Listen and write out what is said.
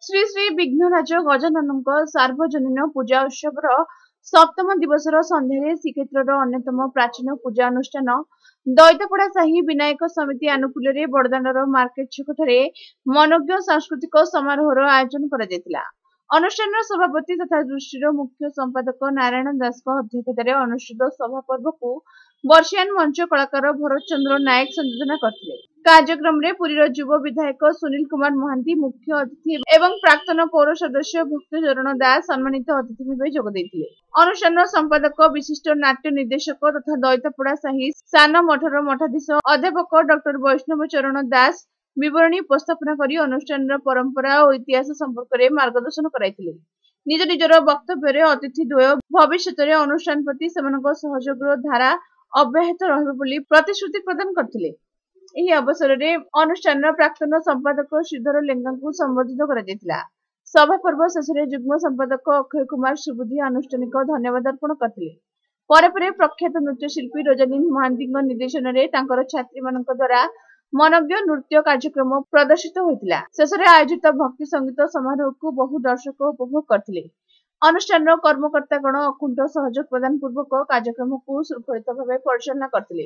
श्री श्री विघ्नराज गजाननଙ୍କ सार्वजनीन पूजा उत्सवर सप्तम दिवसर संध्यारे श्रीक्षेत्र अन्यतम प्राचीन पूजा अनुष्ठान दैतपड़ा साही विनायक समिति आनुकूल्य बड़दाण्डर मार्केट छकଠାରେ मनोज्ञ सांस्कृतिक समारोहर आयोजन करा अनुष्ठान सभापति तथा दृष्टिर मुख्य संपादक नारायण दास अध्यक्षतार अनुष्ठित सभा पर्व को वर्षियान मंच कलाकार भरत चंद्र नायक संयोजना करथिले। कार्यक्रम रे पुरीर युव विधायक सुनील कुमार महांती मुख्य अतिथि एवं प्राक्तन पौर सदस्य भक्तचरण दास सम्मानित अतिथि भाव जोग देथिले। अनुष्ठान संपादक विशिष्ट नाट्य निर्देशक तथा दैतपड़ा साही सान मठर मठाधीश अध्यापक डॉक्टर वैष्णव चरण दास विवरणी उपस्थापना करी अनुष्ठान परंपरा और इतिहास संपर्क में मार्गदर्शन कराइथिले। निज निजर वक्तव्य अतिथि द्वय भविष्य अनुष्ठान प्रति सहयोग धारा अब्याहत रहिबो बोली प्रतिश्रुति प्रदान करथिले। एही अवसर में अनुष्ठान प्राक्तन संपादक श्रीधर लेंगा को संबोधित करा। सभा पर्व शेष युग्म संपादक अक्षय कुमार सुबुद्धि आनुष्ठानिक धन्यवाद अर्पण करथिले। परे प्रख्यात नृत्यशिल्पी रजनीन महांती निर्देशन में छात्री मानक द्वारा मनोज्ञ नृत्य कार्यक्रम प्रदर्शित होता। शेष आयोजित भक्ति संगीत समारोह को बहु दर्शक उपभोग करथिले। अनुष्ठान कर्मकर्तागण अकुंठ सहयोग प्रदान पूर्वक कार्यक्रम को सुरक्षित भाव परिचालना करथिले।